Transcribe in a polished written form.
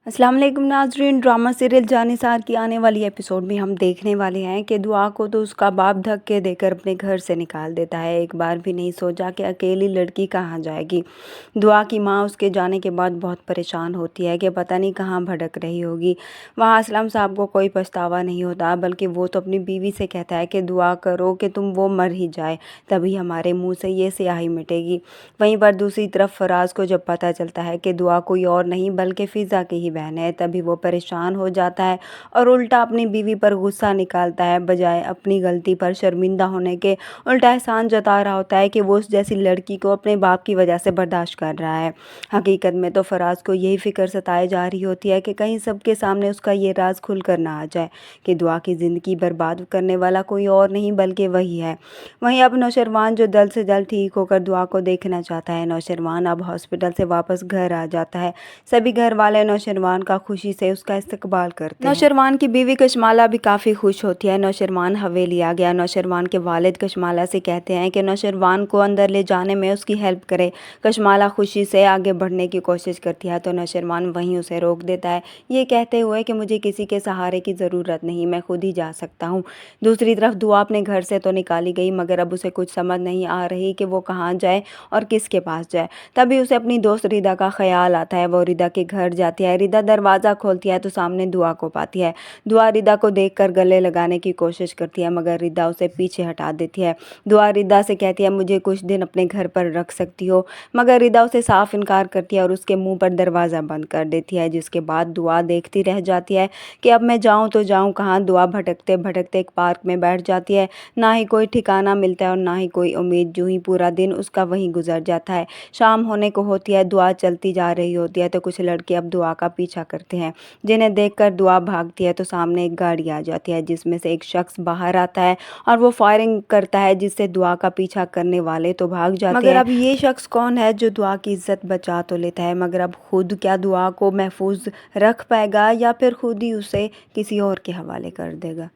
अस्सलाम वालेकुम नाज़रीन। ड्रामा सीरियल जानिसार की आने वाली एपिसोड में हम देखने वाले हैं कि दुआ को तो उसका बाप धक्के देकर अपने घर से निकाल देता है। एक बार भी नहीं सोचा कि अकेली लड़की कहाँ जाएगी। दुआ की माँ उसके जाने के बाद बहुत परेशान होती है कि पता नहीं कहाँ भटक रही होगी। वहाँ असलम साहब को कोई पछतावा नहीं होता, बल्कि वो तो अपनी बीवी से कहता है कि दुआ करो कि वो मर ही जाए, तभी हमारे मुँह से ये स्याही मिटेगी। वहीं पर दूसरी तरफ फराज को जब पता चलता है कि दुआ कोई और नहीं बल्कि फ़िज़ा की ही बहन है, तभी वो परेशान हो जाता है और उल्टा अपनी बीवी पर गुस्सा निकालता है। बजाय अपनी गलती पर शर्मिंदा होने के उल्टा एहसान जता रहा होता है कि वो उस जैसी लड़की को अपने बाप की वजह से बर्दाश्त कर रहा है। हकीकत में तो फराज को यही फ़िक्र सताए जा रही होती है कि कहीं सबके सामने उसका ये राज खुल कर ना आ जाए कि दुआ की ज़िंदगी बर्बाद करने वाला कोई और नहीं बल्कि वही है। वहीं अब नौशरवान जो जल्द से जल्द ठीक होकर दुआ को देखना चाहता है। नौशरवान अब हॉस्पिटल से वापस घर आ जाता है। सभी घर वाले नौशरवान का खुशी से उसका इस्तकबाल करते हैं। नौशरवान की बीवी कशमाला भी काफ़ी खुश होती है। नौशरवान हवेली आ गया। नौशरवान के वालिद कशमाला से कहते हैं कि नौशरवान को अंदर ले जाने में उसकी हेल्प करे। कशमाला खुशी से आगे बढ़ने की कोशिश करती है तो नौशरवान वहीं उसे रोक देता है, ये कहते हुए कि मुझे किसी के सहारे की ज़रूरत नहीं, मैं खुद ही जा सकता हूँ। दूसरी तरफ दुआ अपने घर से तो निकाली गई, मगर अब उसे कुछ समझ नहीं आ रही कि वो कहाँ जाए और किसके पास जाए। तभी उसे अपनी दोस्त रिदा का ख्याल आता है। वो रिदा के घर जाती है। रिदा दरवाज़ा खोलती है तो सामने दुआ को पाती है। दुआ रिदा को देखकर गले लगाने की कोशिश करती है, मगर रिदा उसे पीछे हटा देती है। दुआ रिदा से कहती है मुझे कुछ दिन अपने घर पर रख सकती हो, मगर रिदा उसे साफ इनकार करती है और उसके मुंह पर दरवाज़ा बंद कर देती है। जिसके बाद दुआ देखती रह जाती है कि अब मैं जाऊँ तो जाऊँ कहाँ। दुआ भटकते भटकते एक पार्क में बैठ जाती है। ना ही कोई ठिकाना मिलता है और ना ही कोई उम्मीद। यूं ही पूरा दिन उसका वहीं गुजर जाता है। शाम होने को होती है। दुआ चलती जा रही होती है तो कुछ लड़के अब दुआ का पीछा करते हैं, जिन्हें देखकर दुआ भागती है तो सामने एक गाड़ी आ जाती है, जिसमें से एक शख्स बाहर आता है और वो फायरिंग करता है, जिससे दुआ का पीछा करने वाले तो भाग जाते हैं। मगर अब ये शख्स कौन है जो दुआ की इज्जत बचा तो लेता है, मगर अब खुद क्या दुआ को महफूज रख पाएगा या फिर खुद ही उसे किसी और के हवाले कर देगा।